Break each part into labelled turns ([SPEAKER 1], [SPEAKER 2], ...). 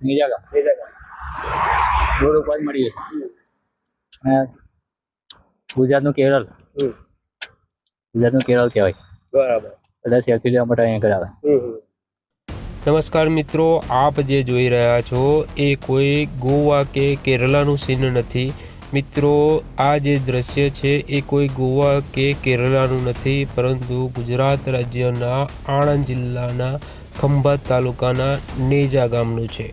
[SPEAKER 1] નીજા ગામ રોડ ઉપર જ મળીએ. અને ગુજરાતનું કેરળ કહેવાય.
[SPEAKER 2] બરાબર.
[SPEAKER 1] બધા સેલ્ફી લેવા માટે અહીંયા આગળ આવે.
[SPEAKER 3] નમસ્કાર મિત્રો, આપ જે જોઈ રહ્યા છો એ કોઈ ગોવા કે કેરલાનું સીન નથી. મિત્રો, આ જે દ્રશ્ય છે એ કોઈ ગોવા કે કેરલાનું નથી, પરંતુ ગુજરાત રાજ્યના આણંદ જિલ્લાના ખંભાત તાલુકાના નેજા ગામનું છે.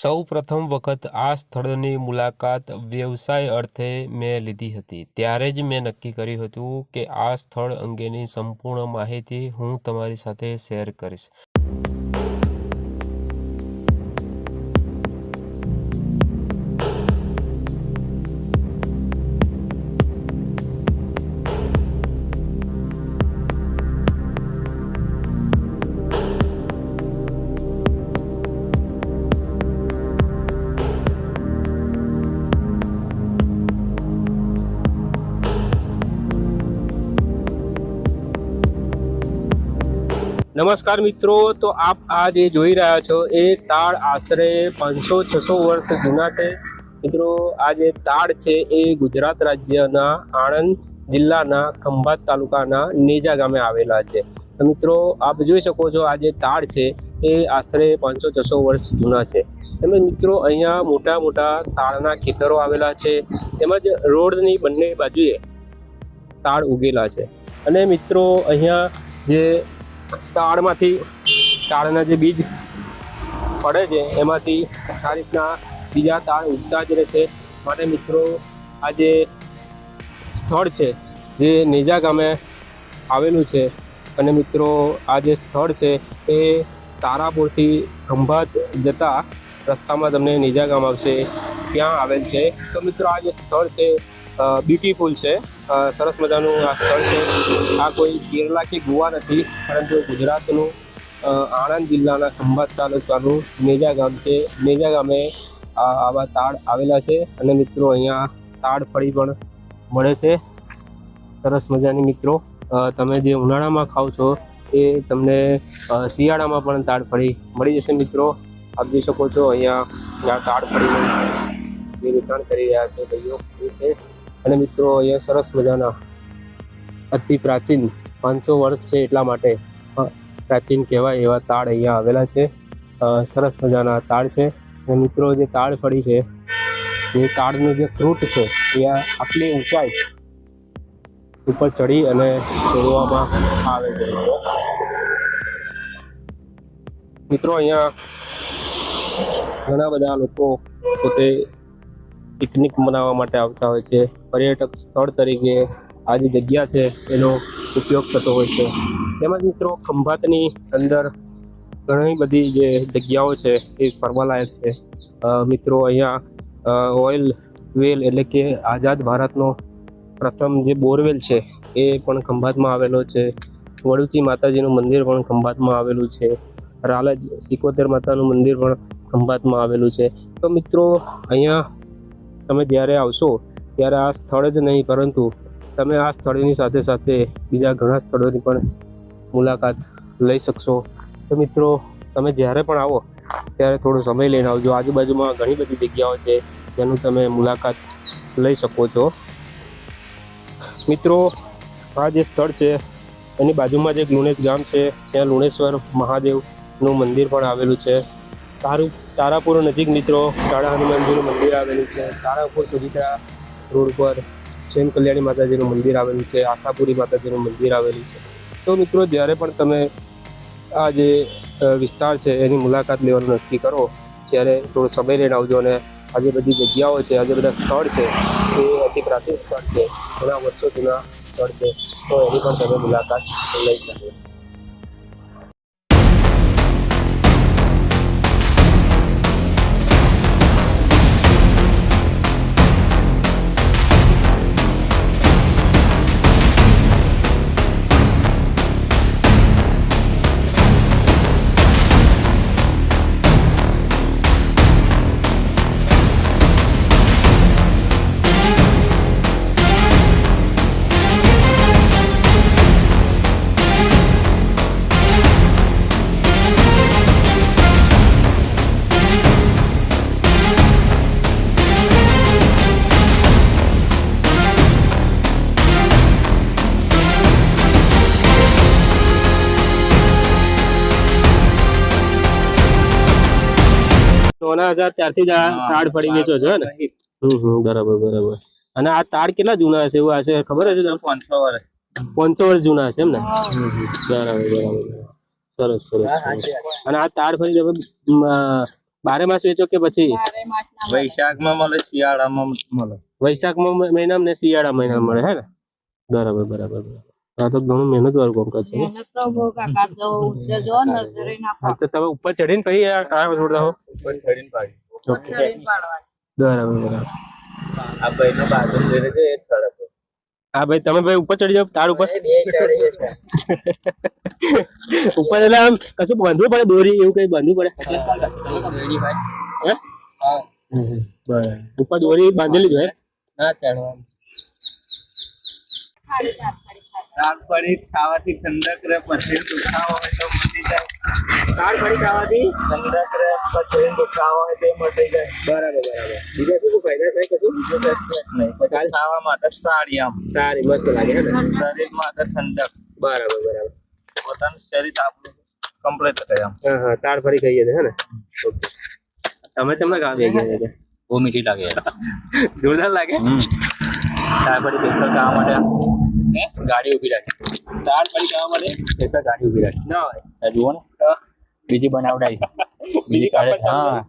[SPEAKER 3] સૌ પ્રથમ વખત આ સ્થળની મુલાકાત વ્યવસાય અર્થે મેં લીધી હતી. ત્યારે જ મેં નક્કી કર્યું હતું કે આ સ્થળ અંગેની સંપૂર્ણ માહિતી હું તમારી સાથે શેર કરીશ.
[SPEAKER 2] નમસ્કાર મિત્રો, તો આપ આ જે જોઈ રહ્યા છો એ તાળ આશરે 500-600 વર્ષ જૂના છે. મિત્રો, આ જે તાળ છે એ ગુજરાત રાજ્યના આણંદ જિલ્લાના ખંભાત તાલુકાના નેજા ગામે આવેલા છે. તો મિત્રો, આપ જોઈ શકો છો આ જે તાળ છે એ આશરે 500-600 વર્ષ જૂના છે. તેમજ મિત્રો, અહીંયા મોટા મોટા તાળના ખેતરો આવેલા છે, તેમજ રોડની બંને બાજુએ તાળ ઉગેલા છે. અને મિત્રો, અહીંયા જે તાળના જે બીજ પડે છે એમાંથી આ રીતના બીજા તાળ ઉગતા જ રહે છે. માટે મિત્રો, આ જે સ્થળ છે જે નેજા ગામે આવેલું છે, અને મિત્રો આ જે સ્થળ છે એ તારાપુરથી ખંભાત જતા રસ્તામાં તમને નેજા ગામ આવશે, ત્યાં આવેલ છે. તો મિત્રો, આ જે સ્થળ છે બ્યુટીફુલ છે, સરસ મજાનું આ સ્થળ છે. આ કોઈ કેરલા કે ગોવા નથી, પરંતુ ગુજરાતનું આણંદ જિલ્લાના ખંભાત તાલુકાનું નેજા ગામ છે. નેજા ગામે આવા તાળ આવેલા છે. અને મિત્રો, અહીંયા તાળ ફળી પણ મળે છે, સરસ મજાની. મિત્રો, તમે જે ઉનાળામાં ખાઓ છો એ તમને શિયાળામાં પણ તાળ ફળી મળી જશે. મિત્રો, આપ જોઈ શકો છો અહીંયા તાળ ફળીનું જે વેચાણ કરી રહ્યા છે ભાઈઓ છે. અને મિત્રો, અહીંયા સરસ મજાના અતિ પ્રાચીન 500 વર્ષ છે એટલા માટે પ્રાચીન કહેવાય એવા તાળ અહીંયા આવેલા છે. સરસ મજાના તાળ છે. અને મિત્રો, જે તાળ ફળી છે, જે તાળનું જે ફ્રૂટ છે એ આટલી ઊંચાઈ ઉપર ચડી અને તોડવામાં આવે છે. મિત્રો, અહીંયા ઘણા બધા લોકો પોતે પિકનિક મનાવવા માટે આવતા હોય છે. પર્યટક સ્થળ તરીકે આ જે જગ્યા છે એનો ઉપયોગ થતો હોય છે. તેમજ મિત્રો, ખંભાતની અંદર ઘણી બધી જે જગ્યાઓ છે એ ફરવાલાયક છે. મિત્રો, અહીંયા ઓઇલ વેલ એટલે કે આઝાદ ભારતનો પ્રથમ જે બોરવેલ છે એ પણ ખંભાતમાં આવેલો છે. વડુચી માતાજીનું મંદિર પણ ખંભાતમાં આવેલું છે. રાલજ સિકોતેર માતાનું મંદિર પણ ખંભાતમાં આવેલું છે. તો મિત્રો, અહીંયા તમે જ્યારે આવશો ત્યારે આ સ્થળ જ નહીં, પરંતુ તમે આ સ્થળની સાથે સાથે બીજા ઘણા સ્થળોની પણ મુલાકાત લઈ શકશો. તો મિત્રો, તમે જ્યારે પણ આવો ત્યારે થોડો સમય લઈને આવજો. આજુબાજુમાં ઘણી બધી જગ્યાઓ છે જેનું તમે મુલાકાત લઈ શકો છો. મિત્રો, આ જે સ્થળ છે એની બાજુમાં જે લુણેજ ગામ છે ત્યાં લુણેશ્વર મહાદેવનું મંદિર પણ આવેલું છે. તારાપુર નજીક મિત્રો શાળા હનુમાનજીનું મંદિર આવેલું છે. તારાપુર સુધીના રોડ પર જૈન કલ્યાણી માતાજીનું મંદિર આવેલું છે. આશાપુરી માતાજીનું મંદિર આવેલું છે. તો મિત્રો, જ્યારે પણ તમે આ જે વિસ્તાર છે એની મુલાકાત લેવાનું નક્કી કરો ત્યારે થોડો સમય લઈને આવજો. અને આ જે બધી જગ્યાઓ છે, આ જે બધા સ્થળ છે એ અતિ પ્રાચીન સ્થળ છે, ઘણા વર્ષો જૂના સ્થળ છે, તો એની પણ તમે મુલાકાત લઈ શકો. સોના હજાર ત્યારથી જ આ તાડ ફળી વેચો છો હે ને? બરાબર બરાબર. અને આ તાડ કેટલા જૂના હશે એવું હશે ખબર હશે તમને?
[SPEAKER 1] 500 વર્ષ
[SPEAKER 2] 500 વર્ષ જૂના હશે એમ ને? બરાબર બરાબર. સરસ સરસ સરસ. અને આ તાડ ફળી તમે બારે માસ વેચો કે પછી?
[SPEAKER 1] વૈશાખમાં મળે, શિયાળામાં મળે.
[SPEAKER 2] વૈશાખમાં મહિનામાં ને શિયાળા મહિનામાં મળે હે ને? બરાબર બરાબર બરાબર. આ તો ઘણું મહેનત વાળું કામકાજ છે. હા, તો તમે ઉપર ચડીને પછી આ છોડતા હો?
[SPEAKER 1] ઉપર ચડીને પાડી.
[SPEAKER 2] ઓકે. બરાબર બરાબર.
[SPEAKER 1] આ ભાઈનો બાજુ જોઈને છે એ સડક.
[SPEAKER 2] હા ભાઈ, તમે ભાઈ ઉપર ચડી જાવ તાર ઉપર. ઉપર એટલે આમ કશું બાંધવું પડે, દોરી એવું કઈ બાંધવું પડે? હે? બરાબર. ઉપર દોરી બાંધેલી જ હોય?
[SPEAKER 1] ના ચડવાનું. તાડ ફળી ખાવાથી ઠંડક રહે, પછી દુખાવો હોય તો મટી જાય.
[SPEAKER 2] તાડ ફળી ખાવાથી
[SPEAKER 1] ઠંડક રહે, પછી દુખાવો હોય તો મટી જાય.
[SPEAKER 2] બરાબર બરાબર. બીજા શું ફાયદા થાય કશું?
[SPEAKER 1] બીજું કશું જ નહીં. પછી ખાવા માટે સારી આમ
[SPEAKER 2] સારી મસ્ત લાગે હે ને?
[SPEAKER 1] શરીર માટે ઠંડક.
[SPEAKER 2] બરાબર બરાબર.
[SPEAKER 1] પોતાનું શરીર આપણું કમ્પ્લીટ કરે આમ.
[SPEAKER 2] હા હા, તાડ ફળી ખાઈએ છે હે ને? ઓકે. તમે તમને ગામ ગયા છે?
[SPEAKER 1] બહુ મીઠી લાગે.
[SPEAKER 2] જોરદાર લાગે.
[SPEAKER 1] તાડ ફળી સ્પેશિયલ ખાવા માટે ગાડી ઉભી રાખી.
[SPEAKER 2] તાડ ફળી ખાવા માટે
[SPEAKER 1] સ્પેશિયલ ગાડી ઉભી રાખી.
[SPEAKER 2] ના હોય.
[SPEAKER 1] આ જુઓ ને, બીજી બનાવડાવી છે. બીજી કાઢે. હા,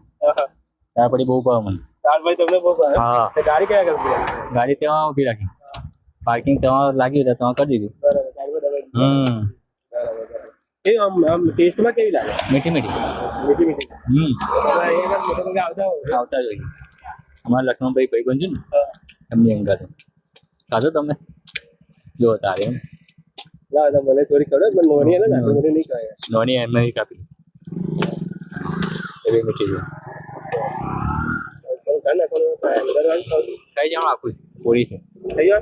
[SPEAKER 1] તાડ ફળી બહુ ભાવ મને.
[SPEAKER 2] તાડ ફળી તમને બહુ ભાવે?
[SPEAKER 1] હા.
[SPEAKER 2] તો ગાડી કયા કરતી?
[SPEAKER 1] ગાડી ત્યાં ઉભી રાખી. પાર્કિંગ ત્યાં લાગી તો ત્યાં કરી દીધું.
[SPEAKER 2] બરાબર.
[SPEAKER 1] હમ
[SPEAKER 2] એ આમ ટેસ્ટમાં કેવી લાગે?
[SPEAKER 1] મીઠી મીઠી.
[SPEAKER 2] મીઠી મીઠી. અહીંયા આગળ મોટા ભાગે આવતા હોય.
[SPEAKER 1] આવતા જ હોય. અમારા લક્ષ્મણભાઈ ભાઈ બનજો ને એમની અંગાતે ખાધો તમે જો તારે એમ
[SPEAKER 2] લાવ તો મને થોડી ખબર મને નોની ને આટલી બધી નહીં ખાય.
[SPEAKER 1] નોની એમને કાપી એવી મીઠી છે. કઈ જાણો આખું પૂરી છે.
[SPEAKER 2] થઈ ગયો?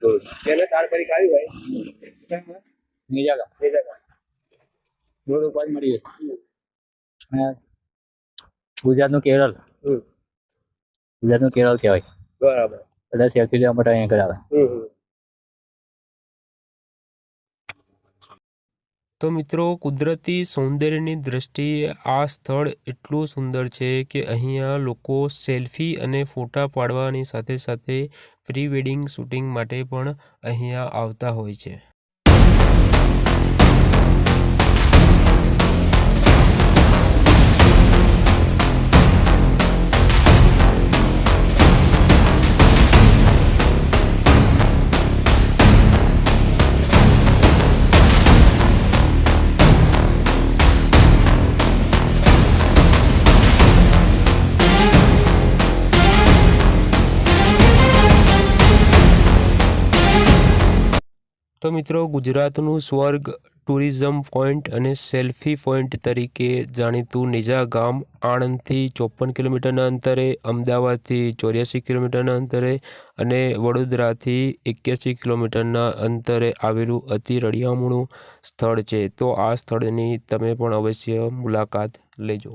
[SPEAKER 1] Good.
[SPEAKER 2] એને તાડ ફળી ખાવી ભાઈ.
[SPEAKER 1] બીજા કામ જોડો કોઈ મળી જાય. ગુજરાતનું કેરળ. ગુજરાતનું કેરળ કહેવાય.
[SPEAKER 2] બરાબર.
[SPEAKER 1] બધા સેલ્ફી લેવા માટે અહીંયા કરાવે.
[SPEAKER 3] તો મિત્રો, કુદરતી સૌંદર્યની દ્રષ્ટિએ આ સ્થળ એટલું સુંદર છે કે અહીંયા લોકો સેલ્ફી અને ફોટા પાડવાની સાથે સાથે પ્રી વેડિંગ શૂટિંગ માટે પણ અહીંયા આવતા હોય છે. તો મિત્રો, ગુજરાતનું સ્વર્ગ, ટુરિઝમ પોઈન્ટ અને સેલ્ફી પોઈન્ટ તરીકે જાણીતું નેજા ગામ આણંદથી 54 કિલોમીટરના અંતરે, અમદાવાદથી 84 કિલોમીટરના અંતરે અને વડોદરાથી 81 કિલોમીટરના અંતરે આવેલું અતિ રળિયામણું સ્થળ છે. તો આ સ્થળની તમે પણ અવશ્ય મુલાકાત લેજો.